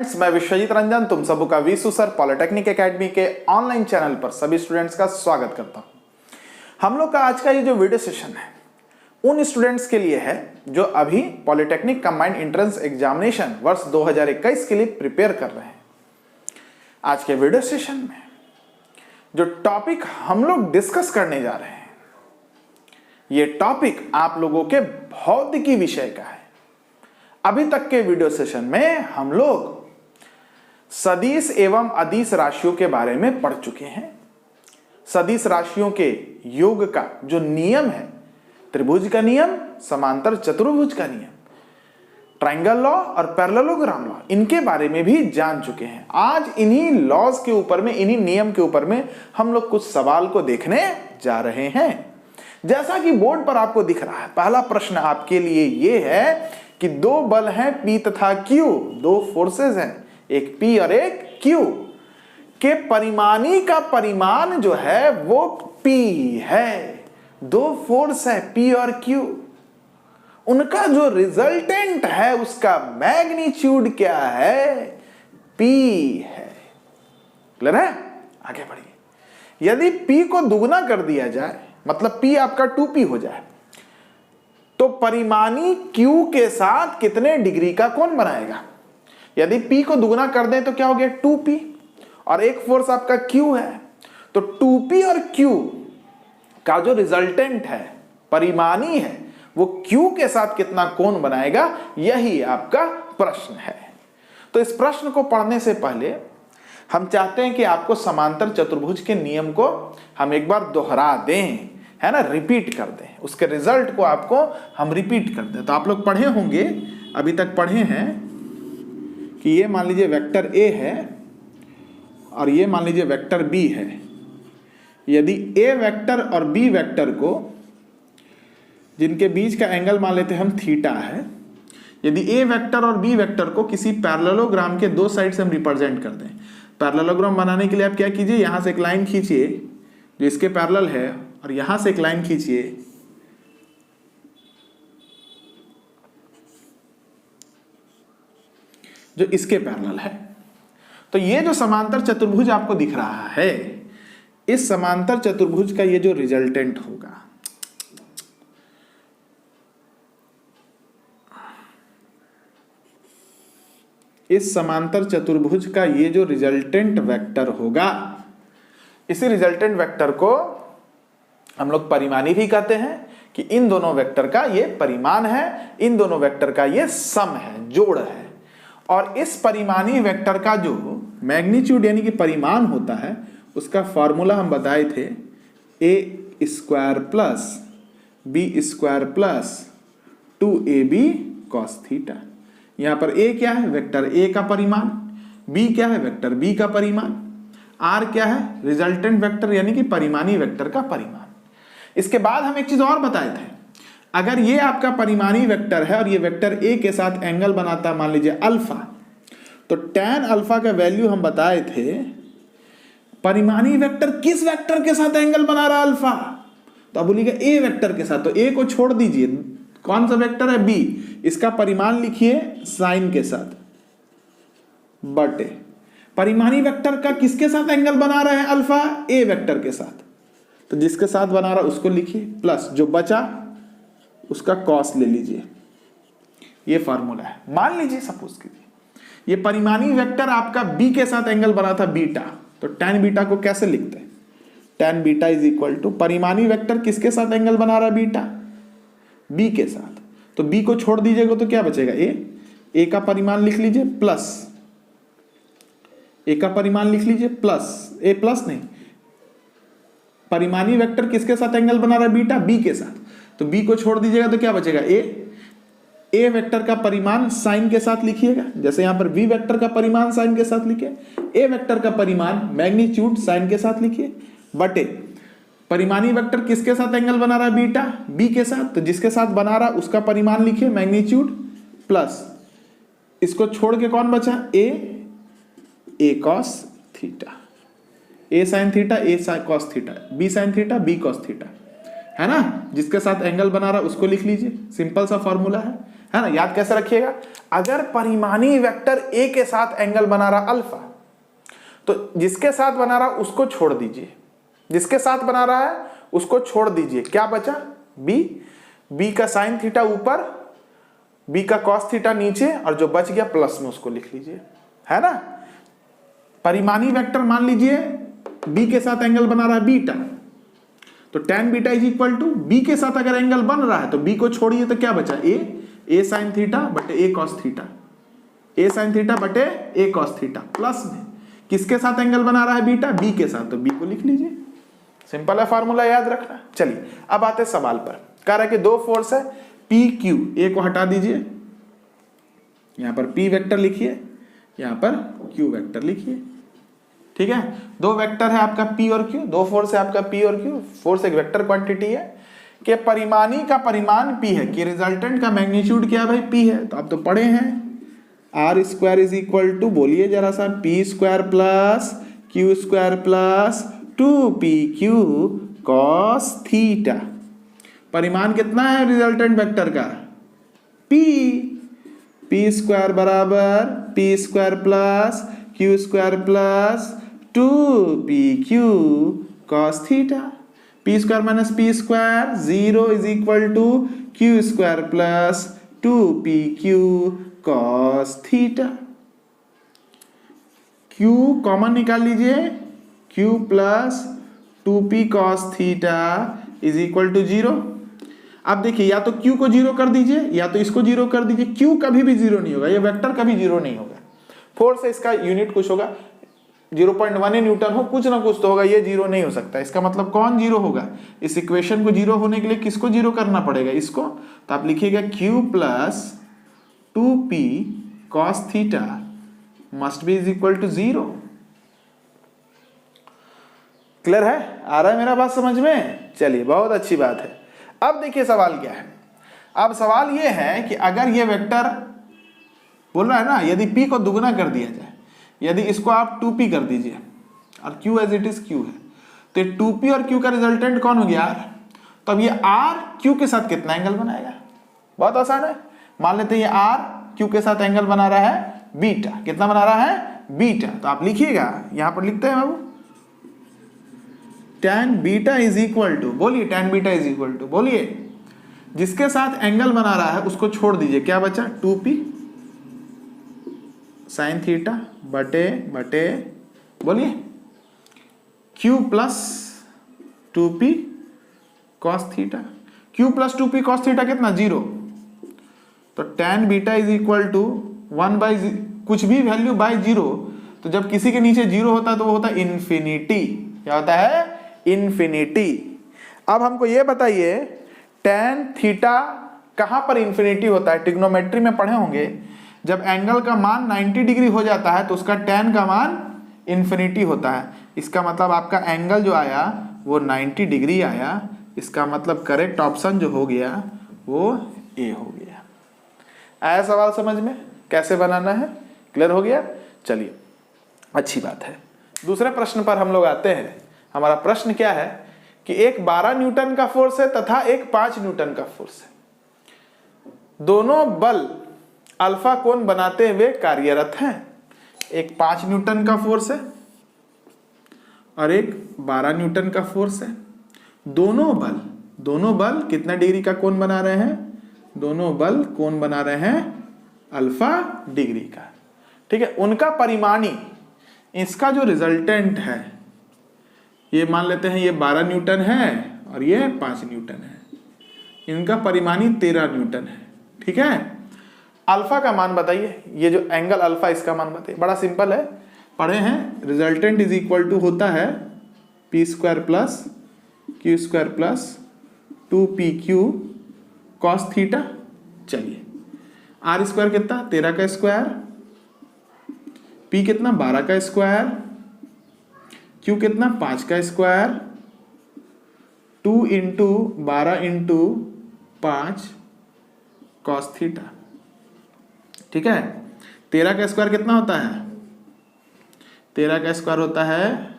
मैं विश्वजीत रंजन तुम सबों का विशु सर पॉलिटेक्निक एकेडमी के ऑनलाइन चैनल पर सभी स्टूडेंट्स का स्वागत करता हूं। हम लोग का आज का ये जो वीडियो सेशन है उन स्टूडेंट्स के लिए है जो अभी पॉलिटेक्निक कंबाइंड एंट्रेंस एग्जामिनेशन वर्ष 2021 के लिए प्रिपेयर कर रहे हैं। आज के वीडियो सेशन में जो टॉपिक हम लोग डिस्कस करने जा रहे हैं ये टॉपिक आप लोगों के भौतिकी विषय का है। अभी तक के वीडियो सेशन में हम लोग सदिश एवं अदिश राशियों के बारे में पढ़ चुके हैं। सदिश राशियों के योग का जो नियम है, त्रिभुज का नियम, समांतर चतुर्भुज का नियम, ट्रायंगल लॉ और पैरेललोग्राम लॉ, इनके बारे में भी जान चुके हैं। आज इन्हीं लॉज के ऊपर में, इन्हीं नियम के ऊपर में हम लोग कुछ सवाल को देखने जा रहे हैं। जैसा कि बोर्ड पर आपको दिख रहा है, पहला प्रश्न आपके लिए यह है कि दो बल हैं P तथा Q, दो फोर्सेस हैं, एक P और एक Q के परिमाणी का परिमाण जो है वो P है। दो फोर्स है P और Q, उनका जो रिजल्टेंट है उसका मैग्नीट्यूड क्या है? P है। क्लियर है? आगे बढ़िए। यदि P को दुगना कर दिया जाए, मतलब P आपका 2P हो जाए, तो परिमाणी Q के साथ कितने डिग्री का कोण बनाएगा? यदि P को दुगना कर दें तो क्या हो गया? 2P, और एक फोर्स आपका Q है, तो 2P और Q का जो रिजल्टेंट है, परिमाणी है, वो Q के साथ कितना कोण बनाएगा, यही आपका प्रश्न है। तो इस प्रश्न को पढ़ने से पहले हम चाहते हैं कि आपको समांतर चतुर्भुज के नियम को हम एक बार दोहरा दें, है ना, रिपीट कर दें, उसके रिजल्ट को आपको हम रिपीट कर दें। तो आप लोग पढ़े होंगे, अभी तक पढ़े हैं कि ये मान लीजिए वेक्टर A है और ये मान लीजिए वेक्टर B है। यदि A वेक्टर और B वेक्टर को, जिनके बीच का एंगल मान लेते हैं हम थीटा है, यदि A वेक्टर और B वेक्टर को किसी पैरेललोग्राम के दो साइड से हम रिप्रेजेंट कर दें। पैरेललोग्राम बनाने के लिए आप क्या कीजिए, यहां से एक लाइन खींचिए जो इसके पैरेलल है, और यहां से एक लाइन खींचिए जो इसके पैरेलल है। तो ये जो समांतर चतुर्भुज आपको दिख रहा है, इस समांतर चतुर्भुज का ये जो रिजल्टेंट होगा, इस समांतर चतुर्भुज का ये जो रिजल्टेंट वेक्टर होगा, इसी रिजल्टेंट वेक्टर को हम लोग परिमाणी भी कहते हैं कि इन दोनों वेक्टर का ये परिमाण है, इन दोनों वेक्टर का ये सम है, जोड़ है। और इस परिमाणी वेक्टर का जो मैग्नीट्यूड यानी कि परिमाण होता है, उसका फॉर्मूला हम बताए थे, a square plus b square plus 2ab cos theta. यहां पर a क्या है? वेक्टर a का परिमाण, b क्या है? वेक्टर b का परिमाण, r क्या है? रिजल्टेंट वेक्टर यानी कि परिमाणी वेक्टर का परिमाण। इसके बाद हम एक चीज और बताए थे, अगर ये आपका परिमाणी वेक्टर है और ये वेक्टर a के साथ एंगल बनाता है मान लीजिए अल्फा, तो tan अल्फा का वैल्यू हम बताए थे, परिमाणी वेक्टर किस वेक्टर के साथ एंगल बना रहा है अल्फा? तो अब बोलिएगा a वेक्टर के साथ, तो a को छोड़ दीजिए, कौन सा वेक्टर है? b, इसका परिमाण लिखिए साइन के साथ, बटे परिमाणी वेक्टर का किसके साथ एंगल बना रहा है अल्फा? a वेक्टर के साथ, तो जिसके साथ बना रहा उसको लिखिए, प्लस जो बचा उसका कॉस ले लीजिए। ये फार्मूला है। मान लीजिए सपोज कीजिए ये परिमाणी वेक्टर आपका b के साथ एंगल बना था बीटा, तो tan बीटा को कैसे लिखते हैं? tan beta is equal to, परिमाणी वेक्टर किसके साथ एंगल बना रहा है बीटा? b के साथ, तो b को छोड़ दीजिएगा तो क्या बचेगा? a का परिमाण लिख लीजिए प्लस, a का परिमाण लिख लीजिए प्लस, a प्लस नहीं, परिमाणी वेक्टर किसके साथ एंगल बना रहा है बीटा? b के साथ, तो b को छोड़ दीजिएगा तो क्या बचेगा? a वेक्टर का परिमाण साइन के साथ लिखिएगा, जैसे यहां पर v वेक्टर का परिमाण साइन के साथ लिखे, a वेक्टर का परिमाण मैग्नीट्यूड साइन के साथ लिखिए, बटे परिमाणी वेक्टर किसके साथ एंगल बना रहा है बीटा? b के साथ, तो जिसके साथ बना रहा उसका परिमाण लिखिए मैग्नीट्यूड, प्लस इसको छोड़ के कौन बचा? a cos theta, a sin theta, a cos theta, b sin theta, b cos theta, है ना। जिसके साथ एंगल बना रहा उसको लिख लीजिए, सिंपल सा फॉर्मूला है ना। याद कैसे रखिएगा? अगर परिमाणी वेक्टर ए के साथ एंगल बना रहा अल्फा, तो जिसके साथ बना रहा उसको छोड़ दीजिए, जिसके साथ बना रहा है उसको छोड़ दीजिए, क्या बचा बी, बी का साइन थीटा ऊपर, बी का कॉस थीटा नीचे, और जो बच गया प्लस में उसको लिख लीजिए, है ना। परिमाणी वेक्टर मान लीजिए बी के साथ एंगल बना रहा है बीटा, तो tan beta is equal to B के साथ अगर एंगल बन रहा है तो बी को छोड़िए तो क्या बचा ए साइन थीटा बटे ए कॉस थीटा, ए साइन थीटा बटे ए कॉस थीटा, प्लस में किसके साथ एंगल बना रहा है बीटा, बी के साथ, तो बी को लिख लीजिए। सिंपल है, फार्मूला याद रखना। चलिए अब आते सवाल पर। कह रहा है कि दो फोर्स है पी क्यू, ए को हटा दीजिए, यहां पर पी वेक्टर लिखिए, यहां पर क्यू वेक्टर लिखिए, ठीक है। दो वेक्टर है आपका P और Q, दो फोर्स है आपका P और Q। फोर्स एक वेक्टर क्वांटिटी है कि परिमाणी का परिमाण P है, कि रिजल्टेंट का मैग्नीट्यूड क्या है भाई P है। तो आप तो पढ़े हैं R square is equal to, बोलिए जरा सा, P square plus Q square plus 2pq cos theta. परिमाण कितना है रिजल्टेंट वेक्टर का P, पी स्क्वायर बराबर P square plus Q square plus 2pq cos theta. P square minus P square 0 is equal to Q square plus 2pq cos theta. q common निकाल लीजिए, q plus 2p cos theta is equal to 0। अब देखिए या तो q को 0 कर दीजिए या तो इसको 0 कर दीजिए, q कभी भी 0 नहीं होगा, ये वेक्टर कभी 0 नहीं होगा। फोर्स से इसका यूनिट कुछ होगा, 0.1 न्यूटन हो, कुछ ना कुछ तो होगा, ये 0 नहीं हो सकता। इसका मतलब कौन 0 होगा, इस इक्वेशन को 0 होने के लिए किसको 0 करना पड़ेगा, इसको। तो आप लिखिएगा q plus 2p cos theta must be is equal to 0। Clear है, आ रहा है मेरा बात समझ में? चलिए बहुत अच्छी बात है। अब देखिए सवाल क्या है। अब सवाल ये है कि अगर ये वेक्टर बोल रहा है ना, यदि p को दुगना कर दिया जाए, यदि इसको आप 2p कर दीजिए और q as it is q है, तो 2p और q का रिजल्टेंट कौन हो गया r। तो अब ये r q के साथ कितना एंगल बनाएगा, बहुत आसान है। मान लेते हैं ये r q के साथ एंगल बना रहा है बीटा, कितना बना रहा है बीटा। तो आप लिखिएगा, यहां पर लिखते हैं बाबू tan beta is equal to, बोलिए tan beta is equal to, बोलिए जिसके साथ एंगल बना रहा है उसको छोड़ दीजिए, क्या बचा 2p साइन थीटा बटे बोलिए q plus 2p cos theta. q plus 2p cos theta कितना 0, तो tan beta is equal to 1 by कुछ भी वैल्यू बाई 0। तो जब किसी के नीचे 0 होता है तो वो होता है इन्फिनिटी। क्या होता है, इन्फिनिटी। अब हमको ये बताइए tan थीटा कहां पर इन्फिनिटी होता है, ट्रिग्नोमेट्री में पढ़े होंगे, जब एंगल का मान 90 डिग्री हो जाता है तो उसका tan का मान इन्फिनिटी होता है। इसका मतलब आपका एंगल जो आया वो 90 डिग्री आया, इसका मतलब करेक्ट ऑप्शन जो हो गया वो ए हो गया। आया सवाल समझ में, कैसे बनाना है, क्लियर हो गया। चलिए अच्छी बात है। दूसरे प्रश्न पर हम लोग आते हैं। हमारा प्रश्न क्या है कि एक 12 न्यूटन का फोर्स है तथा एक 5 न्यूटन का फोर्स है। दोनों बल अल्फा कोण बनाते हुए कार्यरत हैं। एक 5 न्यूटन का फोर्स है और एक 12 न्यूटन का फोर्स है। दोनों बल कितना डिग्री का कोण बना रहे हैं, दोनों बल कोण बना रहे हैं अल्फा डिग्री का, ठीक है। उनका परिमाणी, इसका जो रिजल्टेंट है, ये मान लेते हैं ये 12 न्यूटन है और ये 5 न्यूटन है, इनका परिमाणी 13 न्यूटन है, ठीक है। अल्फा का मान बताइए, ये जो एंगल अल्फा इसका मान बताइए। बड़ा सिंपल है, पढ़े हैं, रिजल्टेंट इज इक्वल टू होता है P square plus Q square plus 2pq cos theta. चलिए आर स्क्वायर कितना 13 का स्क्वायर, p कितना 12 का स्क्वायर, q कितना 5 का square, 2 into 12 into 5 cos theta, ठीक है। 13 का स्क्वायर कितना होता है, 13 का स्क्वायर होता है,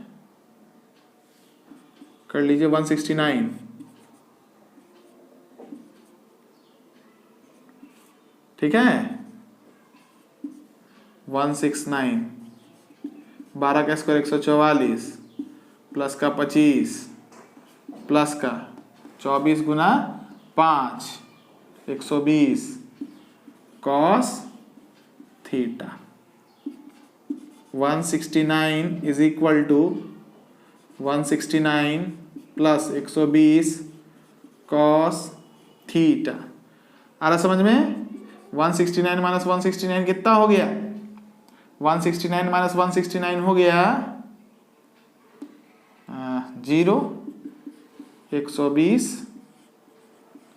कर लीजिए 169, ठीक है। 169, 12 का स्क्वायर 144, प्लस का 25, प्लस का 24 गुना 5, 120 cos theta. 169 is equal to 169 plus 120 cos theta. आ रहा समझ में? 169 माइनस 169 कितना हो गया? 169 माइनस 169 हो गया 0, 120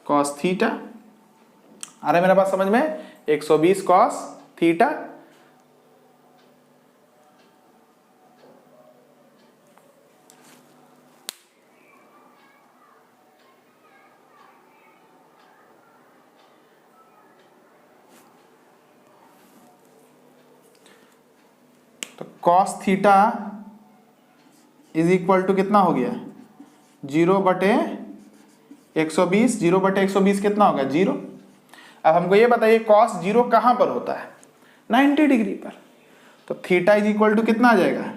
कॉस थीटा। आ रहा है मेरा बात समझ में? 120 कॉस थीटा। तो cos theta is equal to कितना हो गया? 0/120। 0/120 कितना होगा? 0। अब हमको ये बताइए कॉस 0 कहां पर होता है? 90 डिग्री पर। तो थीटा इज इक्वल टू कितना आ जाएगा?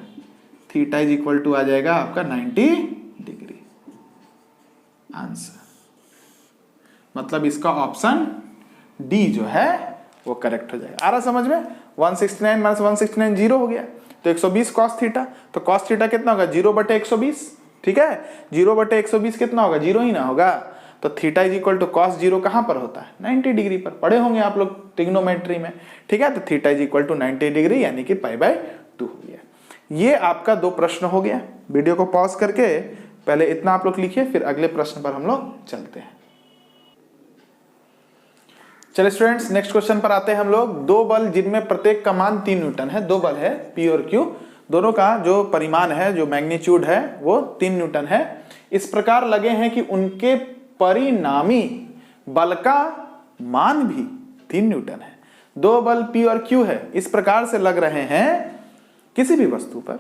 थीटा इज इक्वल टू आ जाएगा आपका 90 डिग्री। आंसर मतलब इसका ऑप्शन डी जो है वो करेक्ट हो जाएगा। आ रहा समझ में? 169 माइनस 169 0 हो गया, तो 120 कॉस थीटा। तो कॉस थीटा कितना होगा? 0/120। ठीक है, 0/120 कितना होगा? 0 ही ना होगा। तो theta is equal to cos 0 कहां पर होता है? 90 डिग्री पर। पढ़े होंगे आप लोग ट्रिग्नोमेट्री में। ठीक है, तो theta is equal to 90 degree यानी कि π/2 हो गया। ये आपका 2 प्रश्न हो गया। वीडियो को पॉज करके पहले इतना आप लोग लिखिए, फिर अगले प्रश्न पर हम लोग चलते हैं। चलिए स्टूडेंट्स, नेक्स्ट क्वेश्चन पर आते हैं हम लोग। 2 बल जिनमें प्रत्येक का मान 3 न्यूटन है। 2 बल है P और Q, दोनों का जो परिमाण है, जो मैग्नीट्यूड है वो 3 न्यूटन है। इस प्रकार लगे हैं कि उनके परिणामी बल का मान भी 3 न्यूटन है। 2 बल P और Q है, इस प्रकार से लग रहे हैं किसी भी वस्तु पर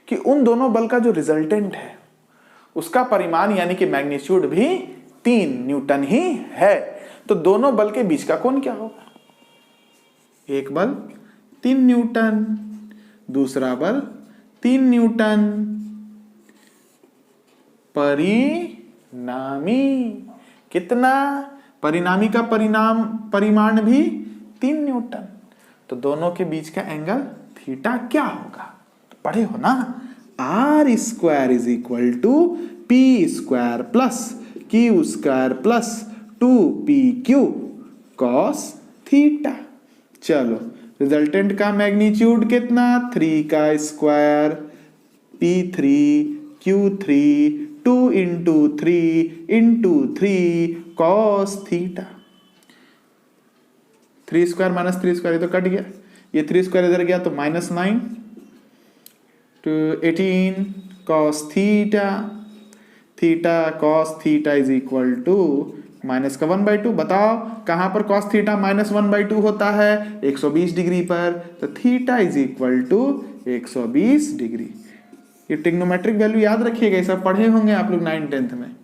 कि उन दोनों बल का जो रिजल्टेंट है उसका परिमाण यानी कि मैग्नीट्यूड भी 3 न्यूटन ही है। तो दोनों बल के बीच का कोण क्या होगा? एक बल 3 न्यूटन, दूसरा बल 3 न्यूटन। परिणामी कितना? परिणामी का परिमाण भी 3 न्यूटन। तो दोनों के बीच का एंगल थीटा क्या होगा? तो पढ़े हो ना, R square is equal to P square plus Q square plus 2PQ cos theta. चलो, रिजल्टेंट का मैग्नीट्यूड कितना? 3 का square P3 Q3 2 into 3 cos theta. 3 square minus 3 square ये तो कट गया, ये 3 स्क्वायर इधर गया तो -9 to 18 cos theta. Theta cos theta is equal to minus का 1/2। बताओ कहां पर कॉस थीटा -1/2 होता है? 120 डिग्री पर। तो theta is equal to 120 degree. ये ट्रिग्नोमेट्रिक वैल्यू याद रखिएगा, ये सब पढ़े होंगे आप लोग 9th 10th में।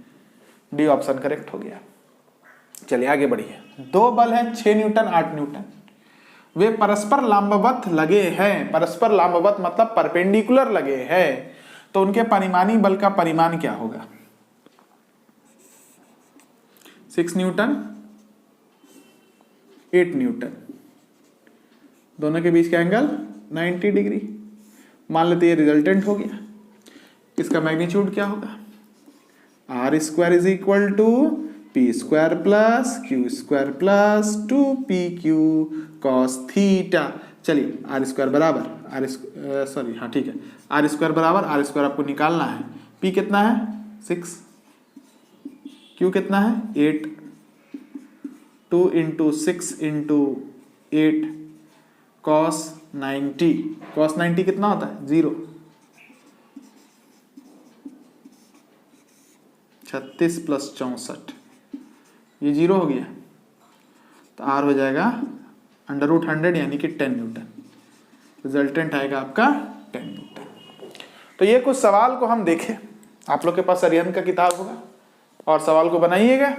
डी ऑप्शन करेक्ट हो गया। चलिए आगे बढ़िए। 2 बल हैं 6 न्यूटन 8 न्यूटन, वे परस्पर लंबवत लगे हैं। परस्पर लंबवत मतलब परपेंडिकुलर लगे हैं। तो उनके परिमाणी बल का परिमाण क्या होगा? 6 न्यूटन 8 न्यूटन, दोनों के बीच का एंगल 90 डिग्री। मान लेते ये रिजल्टेंट हो गया। इसका मैग्नीट्यूड क्या होगा? R square is equal to P square plus Q square plus 2PQ cos theta. चलिए R स्क्वायर बराबर हाँ ठीक है, R स्क्वायर बराबर R स्क्वायर आपको निकालना है। P कितना है? 6, Q कितना है? 8, 2 इंटू 6 इंटू 8 कॉस 90। कॉस 90 कितना होता है? 0। 36 प्लस 64, ये 0 हो गया। तो R हो जाएगा √100 यानी कि 10 न्यूटन। रिजल्टेंट आएगा आपका 10 न्यूटन। तो ये कुछ सवाल को हम देखें। आप लोग के पास अरिहंत का किताब होगा और सवाल को बनाइएगा।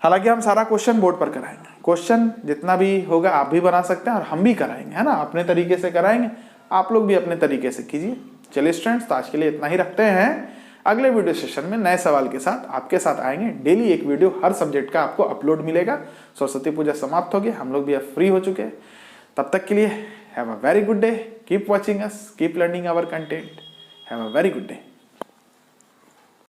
हालांकि हम सारा क्वेश्चन बोर्ड पर कराएंगे, क्वेश्चन जितना भी होगा आप भी बना सकते हैं और हम भी कराएंगे, है ना, अपने तरीके से कराएंगे, आप लोग भी अपने तरीके से कीजिए। चलिए स्टूडेंट्स, तो आज के लिए इतना ही रखते हैं। अगले वीडियो सेशन में नए सवाल के साथ आपके साथ आएंगे। डेली एक वीडियो हर सब्जेक्ट का आपको अपलोड मिलेगा। सरस्वती पूजा समाप्त हो गई, हम लोग भी अब फ्री हो चुके हैं। तब तक के लिए have a very good day, keep watching us, keep learning our content, have a very good day.